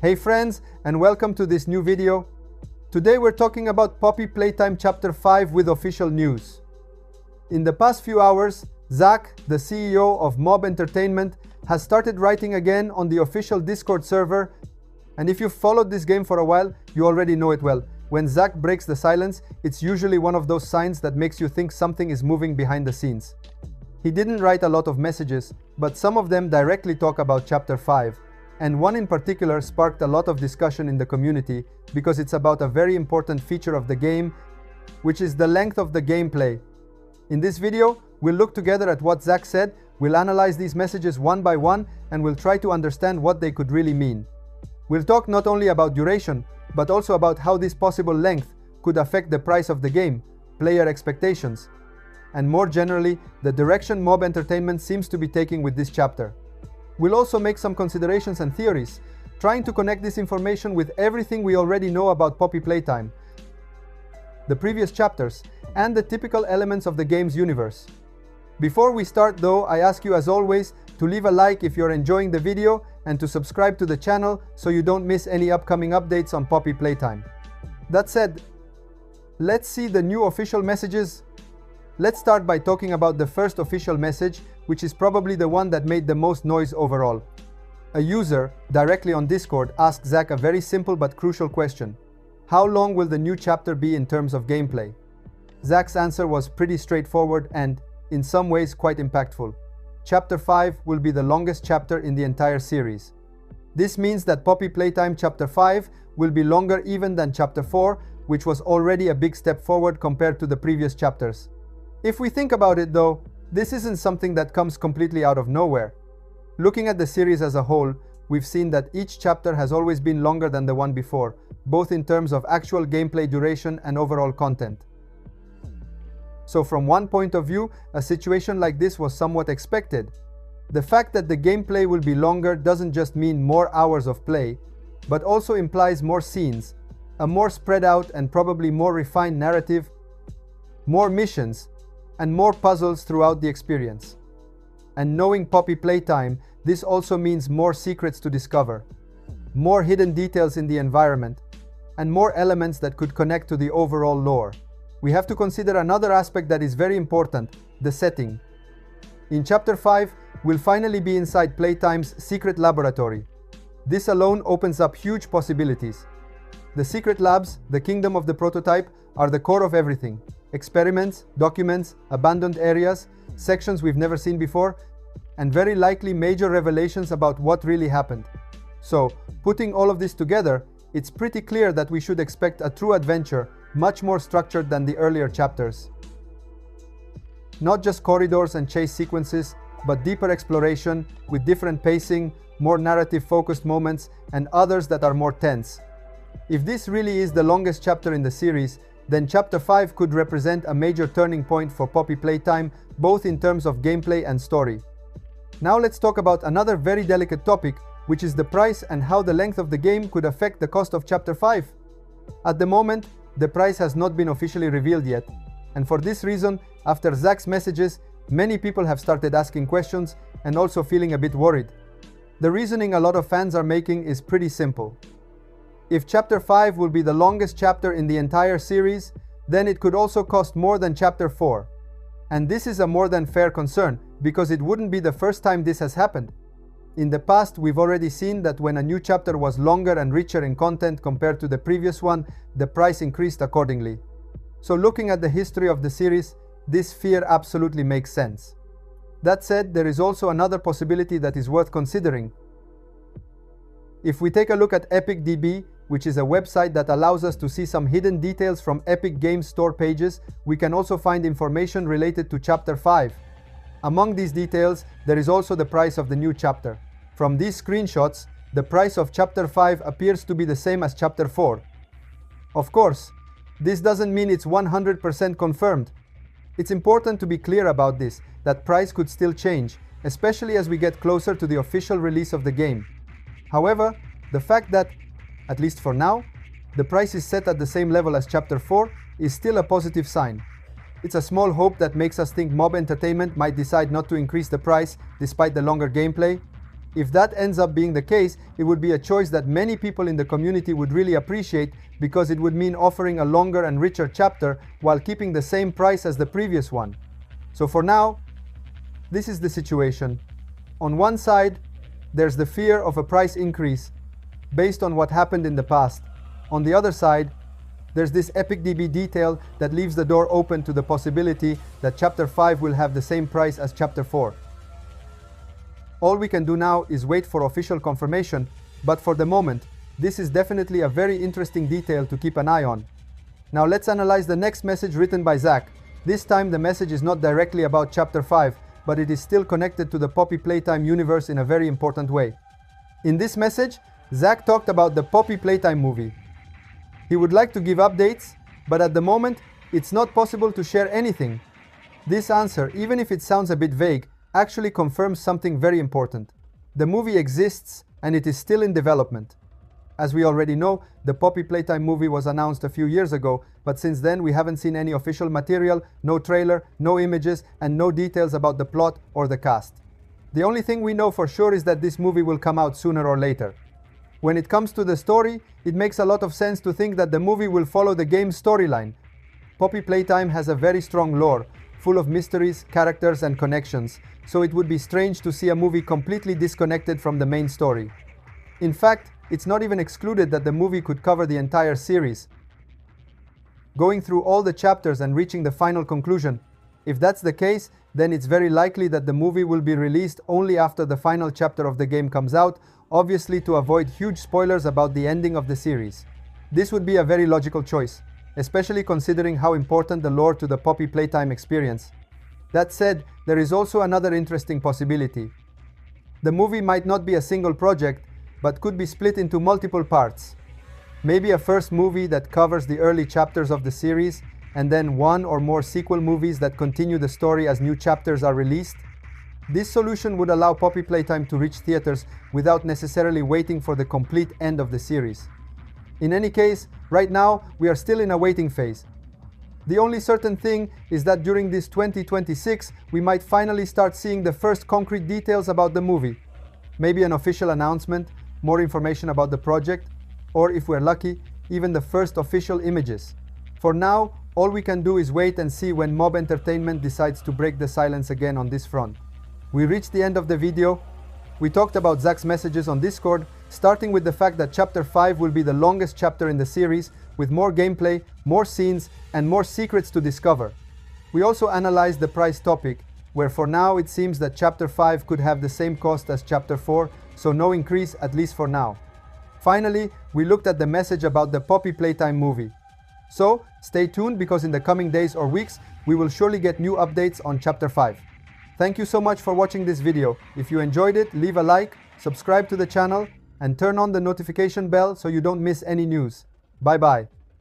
Hey friends, and welcome to this new video. Today we're talking about Poppy Playtime Chapter 5 with official news. In the past few hours, Zach, the CEO of Mob Entertainment, has started writing again on the official Discord server, and if you've followed this game for a while, you already know it well. When Zach breaks the silence, it's usually one of those signs that makes you think something is moving behind the scenes. He didn't write a lot of messages, but some of them directly talk about Chapter 5. And one in particular sparked a lot of discussion in the community because it's about a very important feature of the game, which is the length of the gameplay. In this video, we'll look together at what Zach said, we'll analyze these messages one by one, and we'll try to understand what they could really mean. We'll talk not only about duration, but also about how this possible length could affect the price of the game, player expectations, and more generally, the direction Mob Entertainment seems to be taking with this chapter. We'll also make some considerations and theories, trying to connect this information with everything we already know about Poppy Playtime, the previous chapters, and the typical elements of the game's universe. Before we start though, I ask you as always to leave a like if you're enjoying the video and to subscribe to the channel so you don't miss any upcoming updates on Poppy Playtime. That said, let's see the new official messages. Let's start by talking about the first official message, which is probably the one that made the most noise overall. A user, directly on Discord, asked Zach a very simple but crucial question. How long will the new chapter be in terms of gameplay? Zach's answer was pretty straightforward and, in some ways, quite impactful. Chapter 5 will be the longest chapter in the entire series. This means that Poppy Playtime Chapter 5 will be longer even than Chapter 4, which was already a big step forward compared to the previous chapters. If we think about it though, this isn't something that comes completely out of nowhere. Looking at the series as a whole, we've seen that each chapter has always been longer than the one before, both in terms of actual gameplay duration and overall content. So from one point of view, a situation like this was somewhat expected. The fact that the gameplay will be longer doesn't just mean more hours of play, but also implies more scenes, a more spread out and probably more refined narrative, more missions, and more puzzles throughout the experience. And knowing Poppy Playtime, this also means more secrets to discover, more hidden details in the environment, and more elements that could connect to the overall lore. We have to consider another aspect that is very important, the setting. In Chapter 5, we'll finally be inside Playtime's secret laboratory. This alone opens up huge possibilities. The secret labs, the kingdom of the prototype, are the core of everything. Experiments, documents, abandoned areas, sections we've never seen before, and very likely major revelations about what really happened. So, putting all of this together, it's pretty clear that we should expect a true adventure, much more structured than the earlier chapters. Not just corridors and chase sequences, but deeper exploration, with different pacing, more narrative-focused moments, and others that are more tense. If this really is the longest chapter in the series, then Chapter 5 could represent a major turning point for Poppy Playtime, both in terms of gameplay and story. Now let's talk about another very delicate topic, which is the price and how the length of the game could affect the cost of Chapter 5. At the moment, the price has not been officially revealed yet, and for this reason, after Zach's messages, many people have started asking questions and also feeling a bit worried. The reasoning a lot of fans are making is pretty simple. If Chapter 5 will be the longest chapter in the entire series, then it could also cost more than Chapter 4. And this is a more than fair concern, because it wouldn't be the first time this has happened. In the past, we've already seen that when a new chapter was longer and richer in content compared to the previous one, the price increased accordingly. So looking at the history of the series, this fear absolutely makes sense. That said, there is also another possibility that is worth considering. If we take a look at EpicDB, which is a website that allows us to see some hidden details from Epic Games Store pages, we can also find information related to Chapter 5. Among these details, there is also the price of the new chapter. From these screenshots, the price of Chapter 5 appears to be the same as Chapter 4. Of course, this doesn't mean it's 100% confirmed. It's important to be clear about this, that price could still change, especially as we get closer to the official release of the game. However, the fact that, at least for now, the price is set at the same level as Chapter 4 is still a positive sign. It's a small hope that makes us think Mob Entertainment might decide not to increase the price despite the longer gameplay. If that ends up being the case, it would be a choice that many people in the community would really appreciate, because it would mean offering a longer and richer chapter while keeping the same price as the previous one. So for now, this is the situation. On one side, there's the fear of a price increase based on what happened in the past. On the other side, there's this epic DB detail that leaves the door open to the possibility that Chapter 5 will have the same price as Chapter 4. All we can do now is wait for official confirmation, but for the moment, this is definitely a very interesting detail to keep an eye on. Now let's analyze the next message written by Zach. This time the message is not directly about Chapter 5, but it is still connected to the Poppy Playtime universe in a very important way. In this message, Zach talked about the Poppy Playtime movie. He would like to give updates, but at the moment, it's not possible to share anything. This answer, even if it sounds a bit vague, actually confirms something very important. The movie exists and it is still in development. As we already know, the Poppy Playtime movie was announced a few years ago, but since then we haven't seen any official material, no trailer, no images, and no details about the plot or the cast. The only thing we know for sure is that this movie will come out sooner or later. When it comes to the story, it makes a lot of sense to think that the movie will follow the game's storyline. Poppy Playtime has a very strong lore, full of mysteries, characters, and connections, so it would be strange to see a movie completely disconnected from the main story. In fact, it's not even excluded that the movie could cover the entire series, going through all the chapters and reaching the final conclusion. If that's the case, then it's very likely that the movie will be released only after the final chapter of the game comes out, obviously to avoid huge spoilers about the ending of the series. This would be a very logical choice, especially considering how important the lore to the Poppy Playtime experience. That said, there is also another interesting possibility. The movie might not be a single project, but could be split into multiple parts. Maybe a first movie that covers the early chapters of the series, and then one or more sequel movies that continue the story as new chapters are released. This solution would allow Poppy Playtime to reach theaters without necessarily waiting for the complete end of the series. In any case, right now, we are still in a waiting phase. The only certain thing is that during this 2026, we might finally start seeing the first concrete details about the movie. Maybe an official announcement, more information about the project, or if we're lucky, even the first official images. For now, all we can do is wait and see when Mob Entertainment decides to break the silence again on this front. We reached the end of the video. We talked about Zach's messages on Discord, starting with the fact that Chapter 5 will be the longest chapter in the series, with more gameplay, more scenes, and more secrets to discover. We also analyzed the price topic, where for now it seems that Chapter 5 could have the same cost as Chapter 4, so no increase at least for now. Finally, we looked at the message about the Poppy Playtime movie. So, stay tuned because in the coming days or weeks, we will surely get new updates on Chapter 5. Thank you so much for watching this video. If you enjoyed it, leave a like, subscribe to the channel, and turn on the notification bell so you don't miss any news. Bye bye.